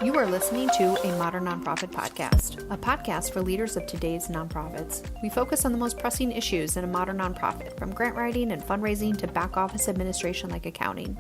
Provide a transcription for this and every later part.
You are listening to a Modern Nonprofit Podcast, a podcast for leaders of today's nonprofits. We focus on the most pressing issues in a modern nonprofit, from grant writing and fundraising to back office administration like accounting.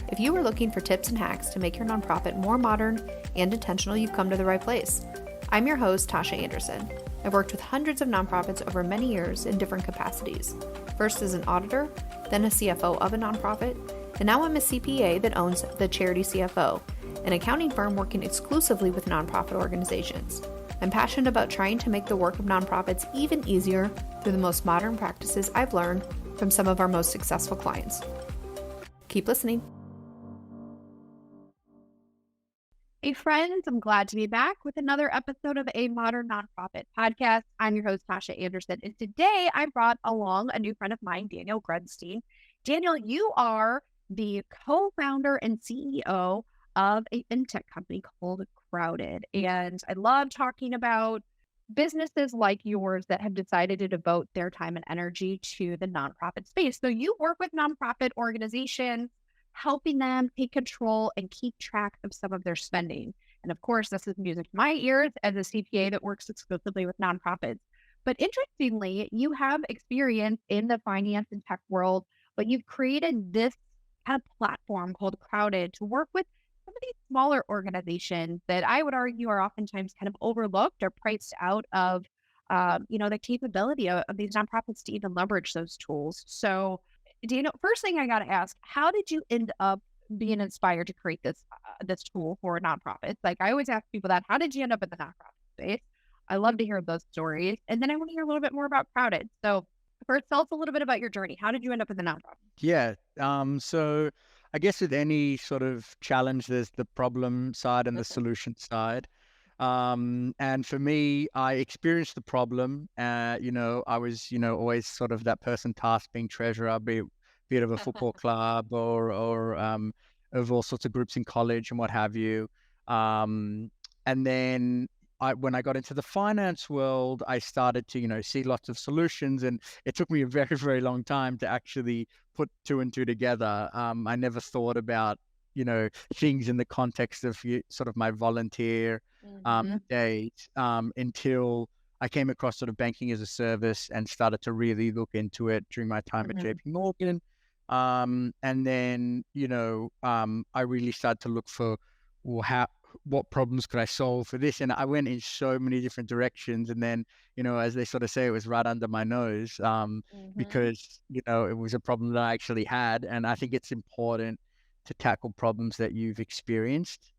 If you are looking for tips and hacks to make your nonprofit more modern and intentional, you've come to the right place. I'm your host, Tosha Anderson. I've worked with hundreds of nonprofits over many years in different capacities. First as an auditor, then a CFO of a nonprofit, and now I'm a CPA that owns the Charity CFO, an accounting firm working exclusively with nonprofit organizations. I'm passionate about trying to make the work of nonprofits even easier through the most modern practices I've learned from some of our most successful clients. Keep listening. Hey friends, I'm glad to be back with another episode of a Modern Nonprofit Podcast. I'm your host, Tosha Anderson, and today I brought along a new friend of mine, Daniel Grunstein. Daniel, you are the co-founder and CEO of a fintech company called Crowded. And I love talking about businesses like yours that have decided to devote their time and energy to the nonprofit space. So you work with nonprofit organizations, helping them take control and keep track of some of their spending. And of course, this is music to my ears as a CPA that works exclusively with nonprofits. But interestingly, you have experience in the finance and tech world, but you've created this kind of platform called Crowded to work with some of these smaller organizations that I would argue are oftentimes kind of overlooked or priced out of, the capability of these nonprofits to even leverage those tools. So, Daniel, first thing I got to ask, how did you end up being inspired to create this tool for nonprofits? Like I always ask people that, how did you end up in the nonprofit space? I love to hear those stories. And then I want to hear a little bit more about Crowded. So first, tell us a little bit about your journey. How did you end up in the nonprofit? Yeah. So I guess with any sort of challenge, there's the problem side and the solution side. And for me, I experienced the problem. I was, always sort of that person tasked being treasurer, be it of a football club or of all sorts of groups in college and what have you. And then when I got into the finance world, I started to, see lots of solutions, and it took me a very, very long time to actually put two and two together. I never thought about, things in the context of sort of my volunteer days until I came across sort of banking as a service and started to really look into it during my time at JP Morgan. And then, I really started to look for what problems could I solve for this? And I went in so many different directions. And then, as they sort of say, it was right under my nose because, it was a problem that I actually had. And I think it's important to tackle problems that you've experienced.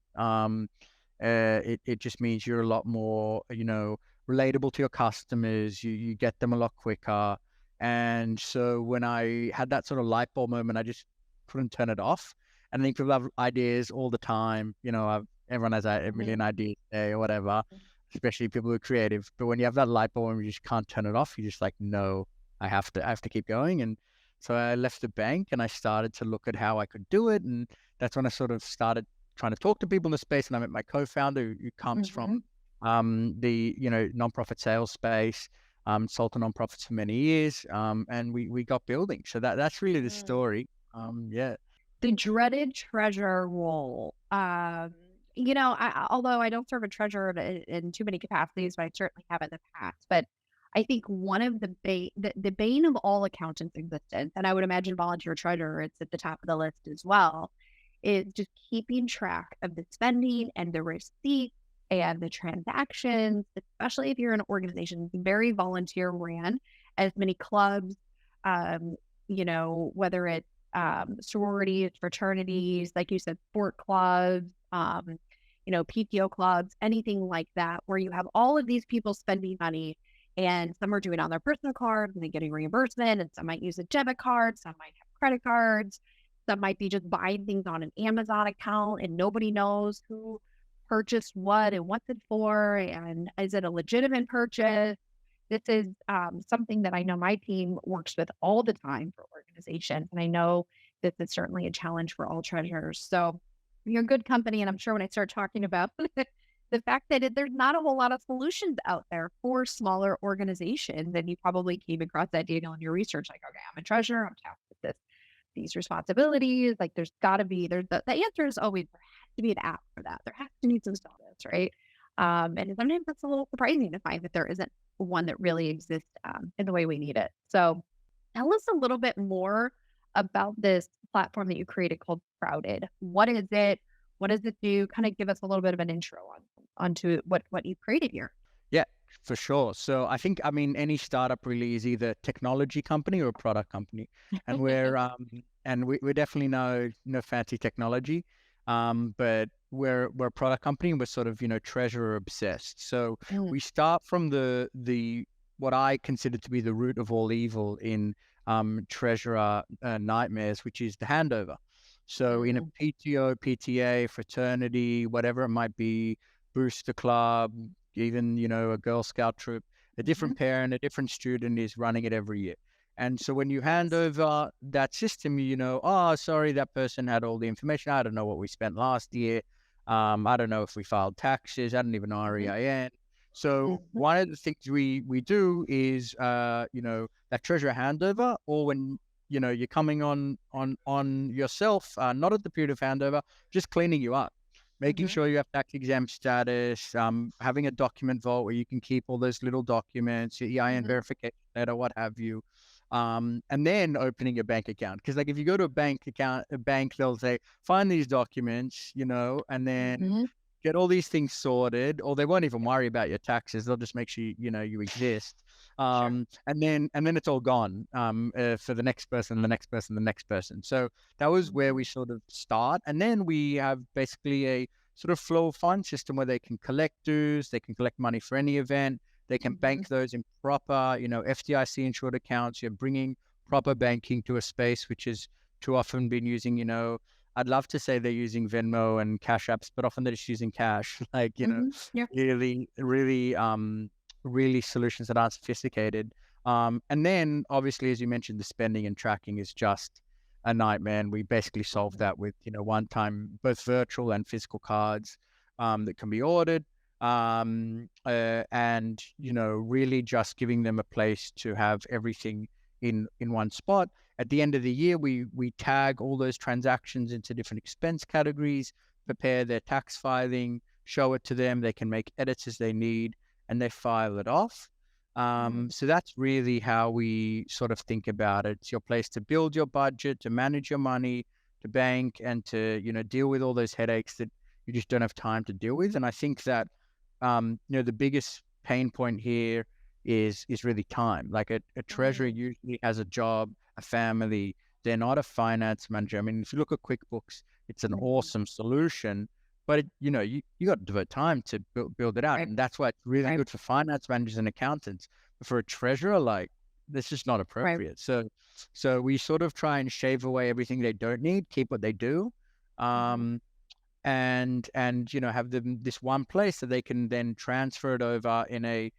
It just means you're a lot more, relatable to your customers. You get them a lot quicker. And so when I had that sort of light bulb moment, I just couldn't turn it off. And I think people have ideas all the time. Everyone has a million ideas a day or whatever, especially people who are creative. But when you have that light bulb and you just can't turn it off, you're just like, no, I have to keep going. And so I left the bank and I started to look at how I could do it. And that's when I sort of started trying to talk to people in the space. And I met my co-founder who comes from the nonprofit sales space, sold to nonprofits for many years. And we got building. So that's really the story. The dreaded treasurer role. Although I don't serve a treasurer in too many capacities, but I certainly have in the past. But I think one of the bane of all accountants' existence, and I would imagine volunteer treasurer, it's at the top of the list as well, is just keeping track of the spending and the receipts and the transactions, especially if you're an organization that's very volunteer ran, as many clubs, whether it's sororities, fraternities, like you said, sport clubs, PTO clubs, anything like that, where you have all of these people spending money, and some are doing it on their personal cards and they're getting reimbursement, and some might use a debit card, some might have credit cards, some might be just buying things on an Amazon account and nobody knows who purchased what and what's it for, and is it a legitimate purchase? This is something that I know my team works with all the time for organizations. And I know this is certainly a challenge for all treasurers. So you're good company. And I'm sure when I start talking about the fact that there's not a whole lot of solutions out there for smaller organizations, and you probably came across that, Daniel, in your research, like, okay, I'm a treasurer, I'm tasked with these responsibilities. Like the answer is always, there to be an app for that. There has to be some stuff, right? And sometimes it's a little surprising to find that there isn't one that really exists in the way we need it. So tell us a little bit more about this platform that you created called Crowded. What is it? What does it do? Kind of give us a little bit of an intro onto what you've created here. Yeah, for sure. So I mean, any startup really is either a technology company or a product company, and we're definitely no fancy technology, but we're a product company and we're sort of treasurer obsessed. So Mm, we start from the what I consider to be the root of all evil in treasurer nightmares, which is the handover. So in a mm, PTO, PTA, fraternity, whatever it might be, booster club, even a Girl Scout troop, a different mhm. parent, a different student is running it every year. And so when you hand Yes. over that system, oh, sorry, that person had all the information. I don't know what we spent last year. I don't know if we filed taxes. I don't even know our Mhm, EIN. So mhm, one of the things we do is that treasure handover, or when you're coming on yourself, not at the period of handover, just cleaning you up, making mhm, sure you have tax exempt status, having a document vault where you can keep all those little documents, your EIN mhm, verification letter, what have you. And then opening a bank account. Because like if you go to a bank, they'll say, find these documents, and then mhm. get all these things sorted, or they won't even worry about your taxes. They'll just make sure you exist. Sure. And then it's all gone for the next person, the next person, the next person. So that was where Mhm, we sort of start, and then we have basically a sort of flow of fund system where they can collect dues, they can collect money for any event, they can mhm, bank those in proper, FDIC insured accounts. You're bringing proper banking to a space which is too often been using, I'd love to say they're using Venmo and Cash Apps, but often they're just using cash, like, mhm. Yeah. really, really, really solutions that aren't sophisticated. And then obviously, as you mentioned, the spending and tracking is just a nightmare. And we basically solve Mhm, that with, one time, both virtual and physical cards, that can be ordered. And, really just giving them a place to have everything in one spot. At the end of the year, we tag all those transactions into different expense categories, prepare their tax filing, show it to them. They can make edits as they need, and they file it off. mhm, So that's really how we sort of think about it. It's your place to build your budget, to manage your money, to bank, and to deal with all those headaches that you just don't have time to deal with. And I think that the biggest pain point here is really time. Like a treasurer mhm. usually has a job, a family. They're not a finance manager. I mean, if you look at QuickBooks, it's an Mhm. awesome solution, but you got to devote time to build it out, Right, and that's why it's really right, good for finance managers and accountants. But for a treasurer, like that's just not right. appropriate. So we sort of try and shave away everything they don't need, keep what they do. Mhm, Um, and have them this one place so they can then transfer it over in a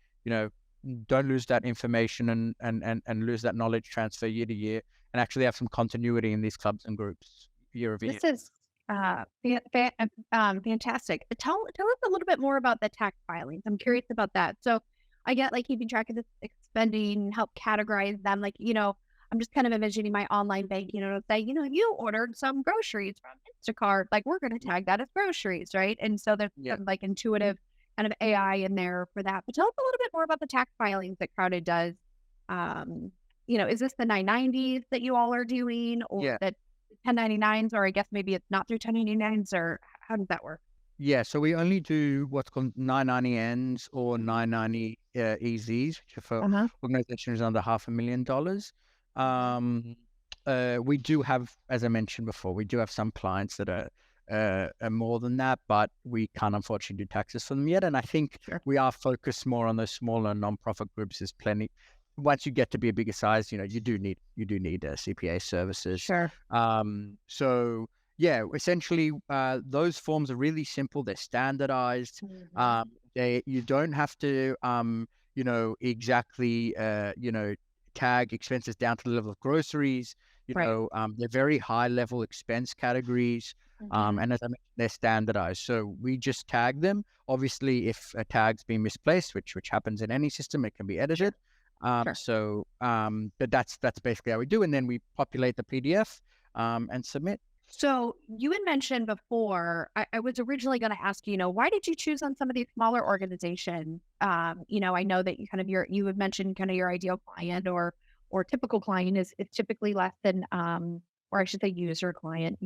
don't lose that information and lose that knowledge transfer year to year, and actually have some continuity in these clubs and groups year over year. This is fantastic. Tell us a little bit more about the tax filings. I'm curious about that. So I get like keeping track of the spending, help categorize them. Like, I'm just kind of envisioning my online banking, it'll say, you ordered some groceries from Instacart. Like we're going to tag that as groceries, right? And so there's Yeah. some like intuitive kind of AI in there for that. But tell us a little bit more about the tax filings that Crowded does. Um, is this the 990s that you all are doing, or Yeah. that 1099s, or I guess maybe it's not through 1099s, or how does that work? Yeah, so we only do what's called 990 Ns or 990 EZs, which are for Uh-huh. organizations under $500,000. Mhm. Um, we do have, as I mentioned before, we do have some clients that are more than that, but we can't unfortunately do taxes for them yet. And I think Sure. we are focused more on those smaller nonprofit groups. There's plenty. Once you get to be a bigger size, you do need CPA services. Sure. So yeah, essentially, those forms are really simple. They're standardized. Mhm. You don't have to, exactly, tag expenses down to the level of groceries. Right. They're very high level expense categories. Mhm. And as I mentioned, they're standardized. So we just tag them. Obviously, if a tag's been misplaced, which happens in any system, it can be edited. Sure. Sure. But that's basically how we do. And then we populate the PDF, and submit. So you had mentioned before, I was originally going to ask, why did you choose on some of these smaller organizations? I know that you had mentioned kind of your ideal client or typical client is typically less than, or I should say user client,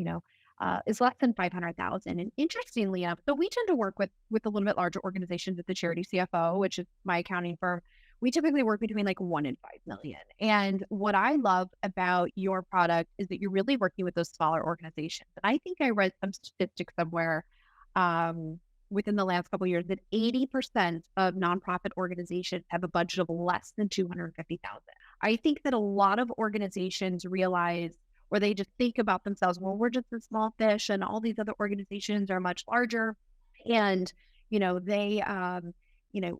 is less than 500,000. And interestingly enough, so we tend to work with a little bit larger organizations at the charity CFO, which is my accounting firm. We typically work between like 1 and 5 million. And what I love about your product is that you're really working with those smaller organizations. And I think I read some statistic somewhere um, within the last couple of years that 80% of nonprofit organizations have a budget of less than 250,000. I think that a lot of organizations realize or they just think about themselves, well, we're just a small fish and all these other organizations are much larger. And, they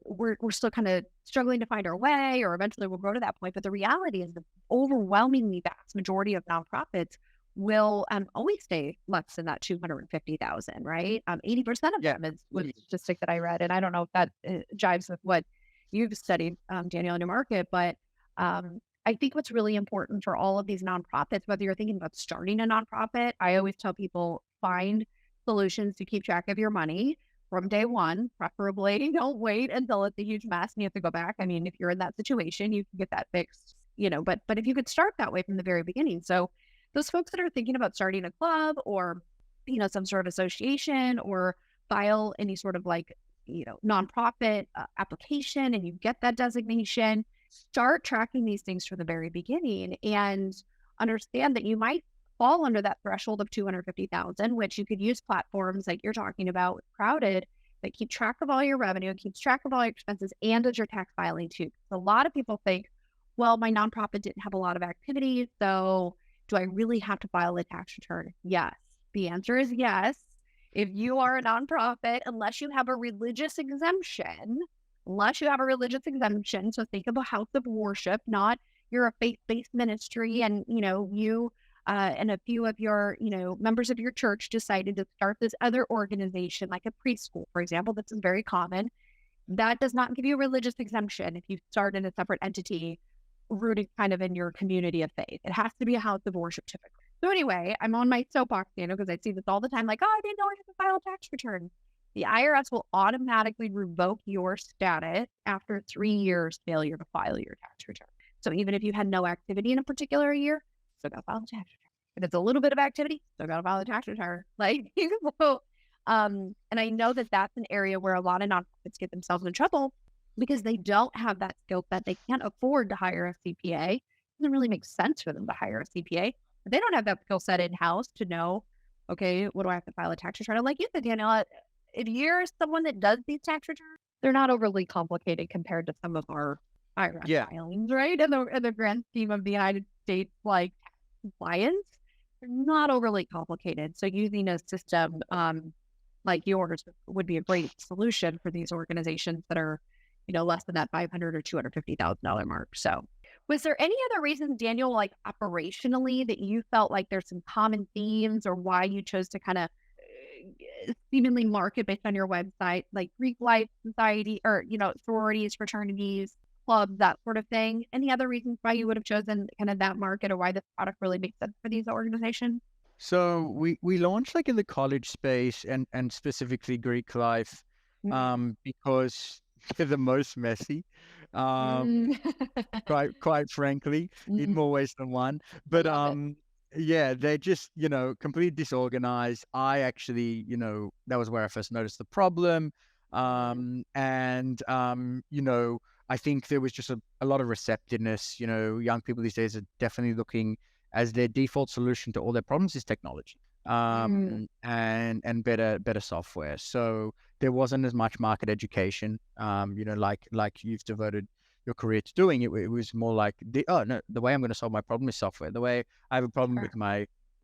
we're still kind of struggling to find our way, or eventually we'll grow to that point. But the reality is the overwhelmingly vast majority of nonprofits will always stay less than that 250,000, right? 80% of Yeah. them was a statistic that I read. And I don't know if that jives with what you've studied, Danielle, in your market, but I think what's really important for all of these nonprofits, whether you're thinking about starting a nonprofit, I always tell people find solutions to keep track of your money from day one, preferably. Don't wait until it's a huge mess and you have to go back. I mean, if you're in that situation, you can get that fixed, but if you could start that way from the very beginning. So those folks that are thinking about starting a club or, some sort of association or file any sort of like, nonprofit application and you get that designation, start tracking these things from the very beginning and understand that you might fall under that threshold of 250,000, which you could use platforms like you're talking about with Crowded that keep track of all your revenue, keeps track of all your expenses, and does your tax filing too. So a lot of people think, well, my nonprofit didn't have a lot of activities, so do I really have to file a tax return? Yes. The answer is yes. If you are a nonprofit, unless you have a religious exemption, so think of a house of worship, not you're a faith-based ministry and, you and a few of your, members of your church decided to start this other organization, like a preschool, for example. This is very common. That does not give you a religious exemption if you start in a separate entity rooted kind of in your community of faith. It has to be a house of worship typically. So anyway, I'm on my soapbox, because I see this all the time, like, oh, I didn't know I had to file a tax return. The IRS will automatically revoke your status after 3 years failure to file your tax return. So even if you had no activity in a particular year, still got to file a tax return. If it's a little bit of activity, still got to file a tax return. And I know that that's an area where a lot of nonprofits get themselves in trouble because they don't have that skill set. They can't afford to hire a CPA. It doesn't really make sense for them to hire a CPA. But they don't have that skill set in-house to know, okay, what do I have to file a tax return? And like you said, Danielle, if you're someone that does these tax returns, they're not overly complicated compared to some of our IRS filings, right? In the grand scheme of the United States, like compliance, they're not overly complicated. So using a system like yours would be a great solution for these organizations that are, less than that $500,000 or $250,000 mark. So was there any other reasons, Daniel, like operationally, that you felt like there's some common themes or why you chose to kind of seemingly market based on your website, like Greek life society or, sororities, fraternities, clubs, that sort of thing? Any other reasons why you would have chosen kind of that market or why this product really makes sense for these organizations? So we launched like in the college space and specifically Greek life, because they're the most messy. Quite frankly, in more ways than one. But yeah, they're just, completely disorganized. I actually, that was where I first noticed the problem. And I think there was just a lot of receptiveness. Young people these days are definitely looking as their default solution to all their problems is technology, and better software. So there wasn't as much market education, like you've devoted your career to doing. It was more like the way I'm going to solve my problem is software. The way I have a problem with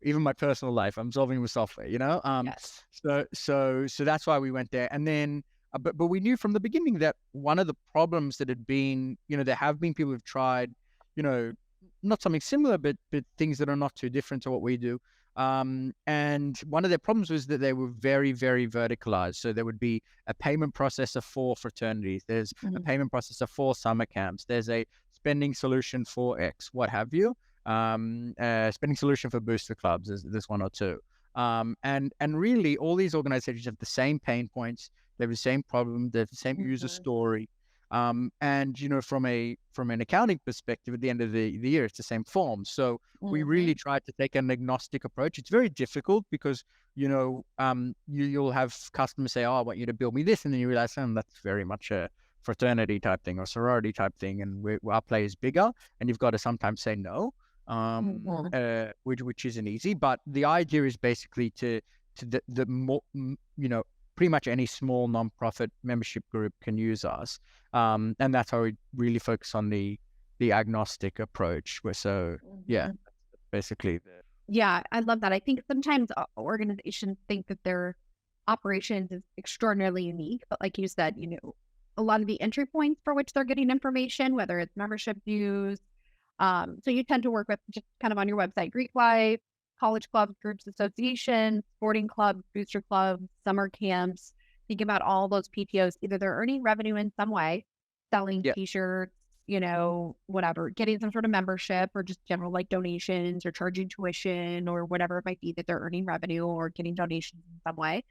even my personal life, I'm solving with software. Yes. So that's why we went there. And then, but we knew from the beginning that one of the problems that had been, there have been people who've tried, not something similar, but things that are not too different to what we do. And one of their problems was that they were very, very verticalized. So there would be a payment processor for fraternities. There's a payment processor for summer camps. There's a spending solution for X, what have you. spending solution for booster clubs. There's one or two. And really, all these organizations have the same pain points. They have the same problem. They have the same user story. And from an accounting perspective, at the end of the year, it's the same form. So we really try to take an agnostic approach. It's very difficult because you'll have customers say, "Oh, I want you to build me this," and then you realize, that's very much a fraternity type thing or sorority type thing, and our play is bigger, and you've got to sometimes say no, which isn't easy. But the idea is basically to the more, pretty much any small nonprofit membership group can use us, and that's how we really focus on the agnostic approach. Yeah, basically. Yeah, I love that. I think sometimes organizations think that their operations is extraordinarily unique, but like you said, a lot of the entry points for which they're getting information, whether it's membership dues. So you tend to work with, just kind of on your website, Greek life, college clubs, groups, associations, sporting clubs, booster clubs, summer camps. Think about all those PTOs. Either they're earning revenue in some way, selling t-shirts, whatever, getting some sort of membership, or just general like donations or charging tuition or whatever it might be that they're earning revenue or getting donations in some way.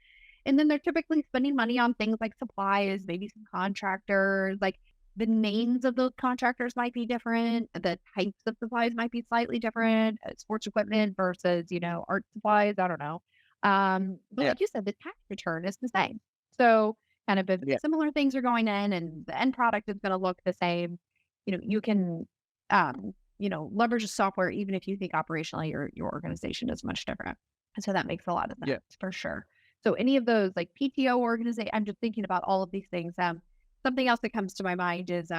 And then they're typically spending money on things like supplies, maybe some contractors, like the names of those contractors might be different. The types of supplies might be slightly different. Sports equipment versus, art supplies. I don't know. But like you said, the tax return is the same. So kind of if similar things are going in and the end product is going to look the same, you can, leverage the software, even if you think operationally your organization is much different. And so that makes a lot of sense for sure. So any of those like PTO organization, I'm just thinking about all of these things. Something else that comes to my mind is,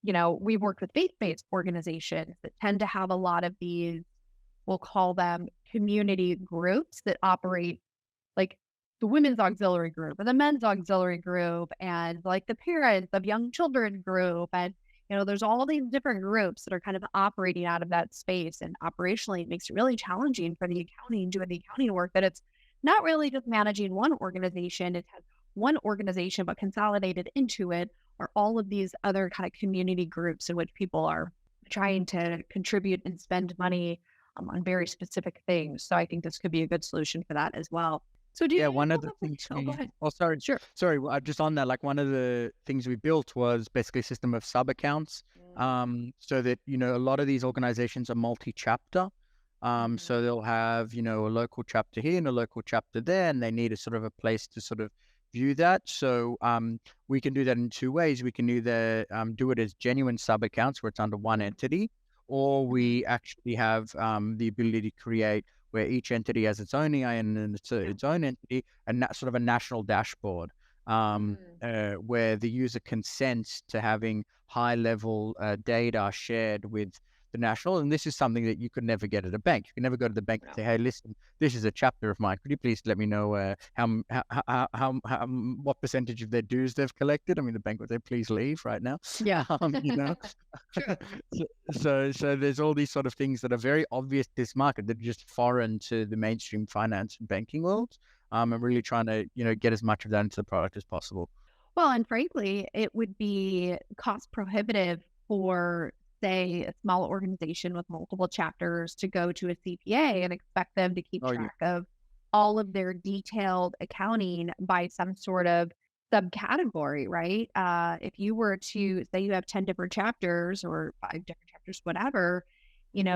we've worked with faith-based organizations that tend to have a lot of these, we'll call them community groups that operate like the women's auxiliary group and the men's auxiliary group and like the parents of young children group. And, there's all these different groups that are kind of operating out of that space. And operationally, it makes it really challenging for the accounting, doing the accounting work, that it's not really just managing one organization. It has one organization, but consolidated into it are all of these other kind of community groups in which people are trying to contribute and spend money on very specific things. So I think this could be a good solution for that as well. So one of the things go ahead. Sorry, just on that, like one of the things we built was basically a system of sub accounts, so that a lot of these organizations are multi-chapter. So they'll have a local chapter here and a local chapter there, and they need a sort of a place to sort of view that. So we can do that in two ways. We can either do it as genuine sub accounts where it's under one entity, or we actually have the ability to create where each entity has its own EIN and its own entity, and that's sort of a national dashboard where the user consents to having high level data shared with the national. And this is something that you could never get at a bank. You can never go to the bank and say, "Hey, listen, this is a chapter of mine. Could you please let me know what percentage of their dues they've collected?" I mean, the bank would say, "Please leave right now." Yeah. So there's all these sort of things that are very obvious to this market that are just foreign to the mainstream finance and banking world. I'm really trying to, get as much of that into the product as possible. Well, and frankly, it would be cost prohibitive for, say, a small organization with multiple chapters to go to a CPA and expect them to keep track of all of their detailed accounting by some sort of subcategory, right? If you were to say you have 10 different chapters or 5 different chapters, whatever,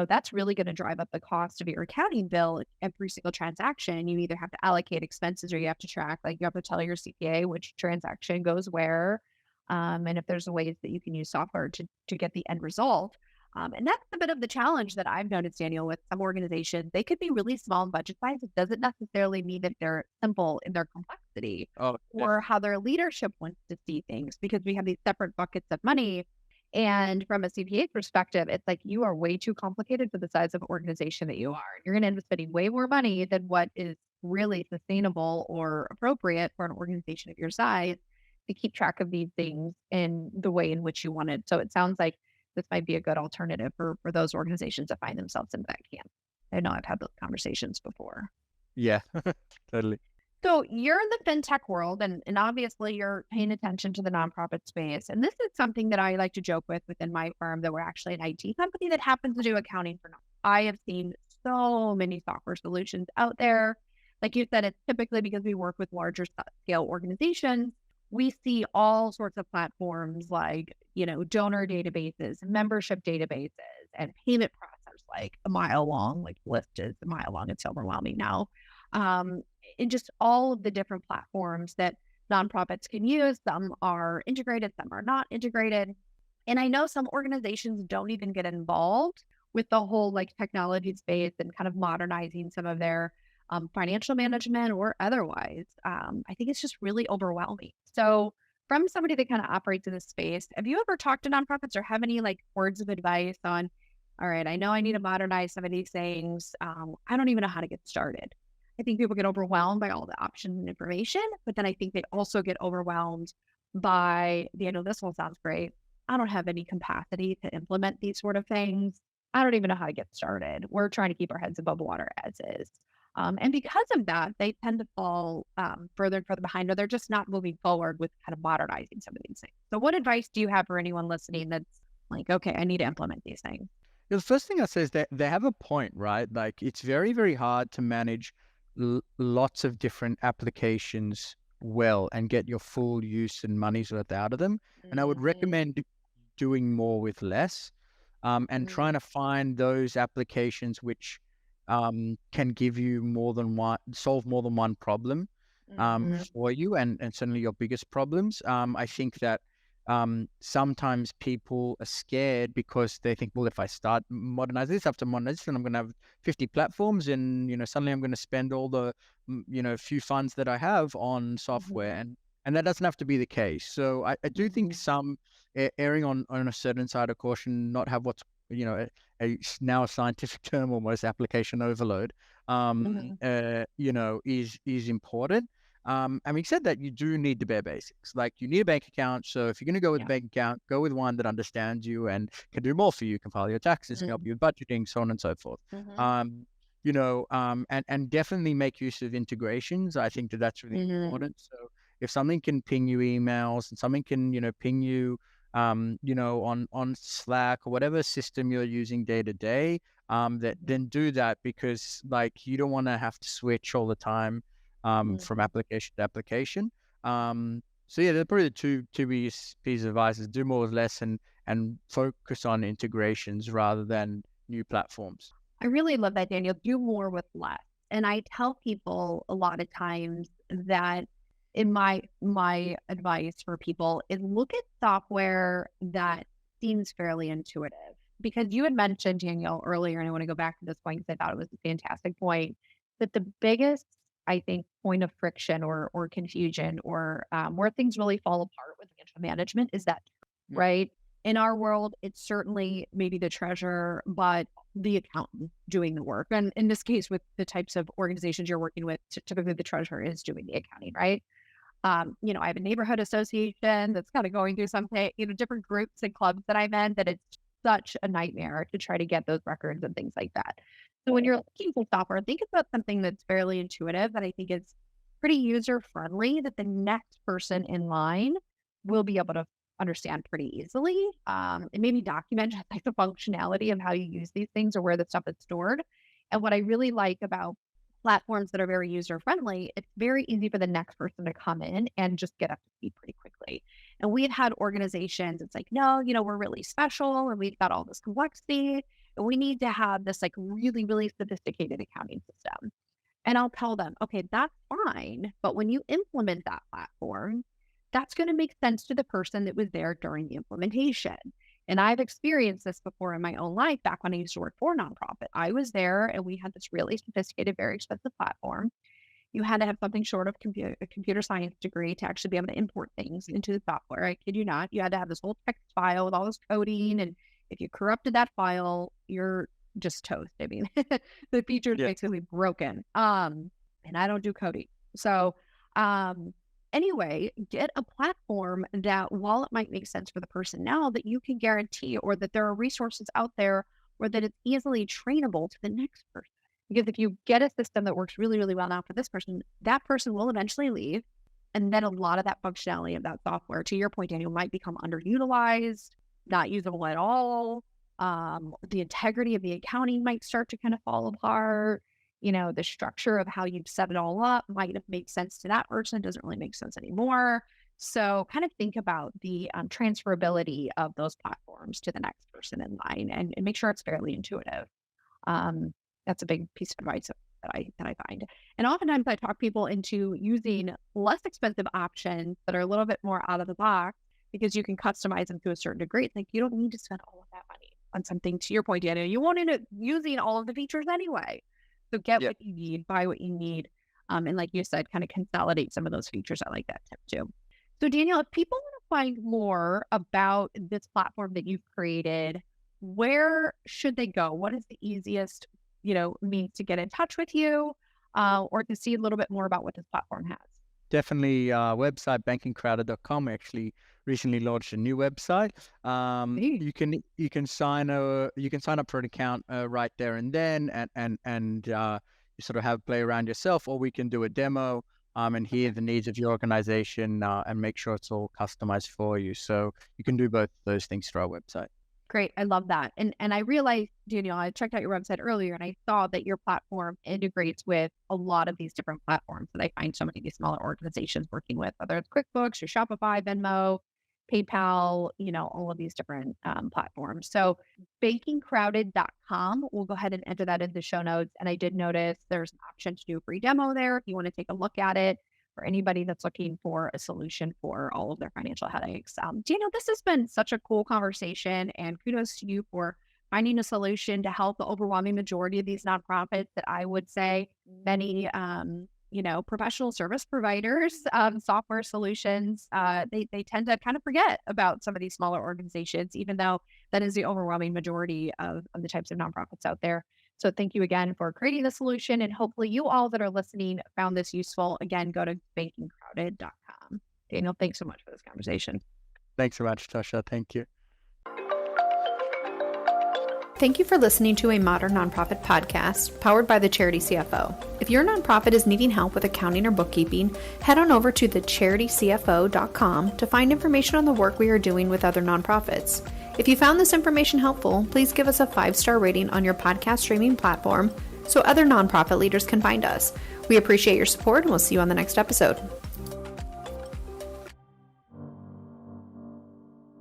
that's really going to drive up the cost of your accounting bill every single transaction. You either have to allocate expenses or you have to track, like you have to tell your CPA which transaction goes where. And if there's ways that you can use software to get the end result. And that's a bit of the challenge that I've noticed, Daniel, with some organizations. They could be really small in budget size. It doesn't necessarily mean that they're simple in their complexity or how their leadership wants to see things, because we have these separate buckets of money. And from a CPA perspective, it's like you are way too complicated for the size of organization that you are. You're going to end up spending way more money than what is really sustainable or appropriate for an organization of your size to keep track of these things in the way in which you want it. So it sounds like this might be a good alternative for those organizations that find themselves in that camp. I know I've had those conversations before. Yeah, totally. So you're in the fintech world, and obviously you're paying attention to the nonprofit space. And this is something that I like to joke with within my firm, that we're actually an IT company that happens to do accounting for nonprofits. I have seen so many software solutions out there. Like you said, it's typically because we work with larger scale organizations. We see all sorts of platforms like, donor databases, membership databases, and payment processors like a mile long, like list is a mile long. It's overwhelming now. Um, and just all of the different platforms that nonprofits can use. Some are integrated, some are not integrated. And I know some organizations don't even get involved with the whole like technology space and kind of modernizing some of their financial management or otherwise. I think it's just really overwhelming. So, from somebody that kind of operates in this space, have you ever talked to nonprofits or have any like words of advice on, all right, I know I need to modernize some of these things. I don't even know how to get started. I think people get overwhelmed by all the options and information, but then I think they also get overwhelmed by this one sounds great. I don't have any capacity to implement these sort of things. I don't even know how to get started. We're trying to keep our heads above water as is. And because of that, they tend to fall further and further behind, or they're just not moving forward with kind of modernizing some of these things. So, what advice do you have for anyone listening that's like, okay, I need to implement these things? The first thing I say is that they have a point, right? Like it's very, very hard to manage lots of different applications well and get your full use and money's worth out of them. And I would Mm-hmm. recommend doing more with less, and trying to find those applications which can give you solve more than one problem Mm-hmm. for you, and certainly your biggest problems. I think that sometimes people are scared because they think, well, if I start modernizing this, after modernization, I'm going to have 50 platforms, and suddenly I'm going to spend all the few funds that I have on software, Mm-hmm. and that doesn't have to be the case. So I do think Mm-hmm. some erring on a certain side of caution, not have what's now a scientific term almost, application overload, Mm-hmm. is important. Having said that, you do need the bare basics. Like you need a bank account. So if you're going to go with a Yeah. bank account, go with one that understands you and can do more for you, can file your taxes, can help Mm-hmm. you with budgeting, so on and so forth. Mm-hmm. And definitely make use of integrations. I think that's really Mm-hmm. important. So if something can ping you emails and something can, ping you, on Slack or whatever system you're using day to day, that then do that, because like you don't want to have to switch all the time from Mm-hmm. application to application. So yeah, they're probably the two biggest pieces of advice: is do more with less, and focus on integrations rather than new platforms. I really love that, Daniel. Do more with less. And I tell people a lot of times that in my advice for people is look at software that seems fairly intuitive. Because you had mentioned, Daniel, earlier, and I want to go back to this point because I thought it was a fantastic point, that the biggest, I think, point of friction or confusion or where things really fall apart with financial management is that, Mm. right? In our world, it's certainly maybe the treasurer, but the accountant doing the work. And in this case, with the types of organizations you're working with, typically the treasurer is doing the accounting, right? I have a neighborhood association that's kind of going through something, different groups and clubs that I'm in, that it's such a nightmare to try to get those records and things like that. So when you're looking for software, think about something that's fairly intuitive that I think is pretty user friendly that the next person in line will be able to understand pretty easily. And maybe document like the functionality of how you use these things or where the stuff is stored. And what I really like about platforms that are very user friendly, it's very easy for the next person to come in and just get up to speed pretty quickly. And we've had organizations, it's like, no, we're really special and we've got all this complexity and we need to have this like really, really sophisticated accounting system. And I'll tell them, okay, that's fine. But when you implement that platform, that's going to make sense to the person that was there during the implementation. And I've experienced this before in my own life back when I used to work for a nonprofit. I was there and we had this really sophisticated, very expensive platform. You had to have something short of a computer science degree to actually be able to import things into the software. I kid you not. You had to have this whole text file with all this coding. And if you corrupted that file, you're just toast. I mean, the feature is Yeah. basically broken. And I don't do coding. So, anyway, get a platform that while it might make sense for the person now, that you can guarantee or that there are resources out there or that it's easily trainable to the next person. Because if you get a system that works really, really well now for this person, that person will eventually leave. And then a lot of that functionality of that software, to your point, Daniel, might become underutilized, not usable at all. The integrity of the accounting might start to kind of fall apart. The structure of how you've set it all up might have made sense to that person, doesn't really make sense anymore. So kind of think about the transferability of those platforms to the next person in line, and make sure it's fairly intuitive. That's a big piece of advice that I find. And oftentimes I talk people into using less expensive options that are a little bit more out of the box, because you can customize them to a certain degree. It's like, you don't need to spend all of that money on something, to your point, Daniel. You won't end up using all of the features anyway. So get what you need, buy what you need. And like you said, kind of consolidate some of those features. I like that tip too. So Daniel, if people want to find more about this platform that you've created, where should they go? What is the easiest, means to get in touch with you, or to see a little bit more about what this platform has? Definitely website bankingcrowded.com. Actually recently launched a new website. You can sign up for an account right there and then, and you sort of have play around yourself, or we can do a demo and hear the needs of your organization and make sure it's all customized for you. So you can do both those things through our website. Great. I love that. And I realized, Daniel, I checked out your website earlier and I saw that your platform integrates with a lot of these different platforms that I find so many of these smaller organizations working with, whether it's QuickBooks or Shopify, Venmo, PayPal, all of these different platforms. So bankingcrowded.com, we'll go ahead and enter that in the show notes. And I did notice there's an option to do a free demo there if you want to take a look at it, for anybody that's looking for a solution for all of their financial headaches. Daniel, this has been such a cool conversation, and kudos to you for finding a solution to help the overwhelming majority of these nonprofits that I would say many, professional service providers, software solutions, they tend to kind of forget about some of these smaller organizations, even though that is the overwhelming majority of the types of nonprofits out there. So thank you again for creating the solution, and hopefully you all that are listening found this useful. Again, go to bankingcrowded.com. Daniel, thanks so much for this conversation. Thanks so much, Tosha. Thank you. Thank you for listening to a Modern Nonprofit podcast powered by the Charity CFO. If your nonprofit is needing help with accounting or bookkeeping, head on over to thecharitycfo.com to find information on the work we are doing with other nonprofits. If you found this information helpful, please give us a 5-star rating on your podcast streaming platform so other nonprofit leaders can find us. We appreciate your support, and we'll see you on the next episode.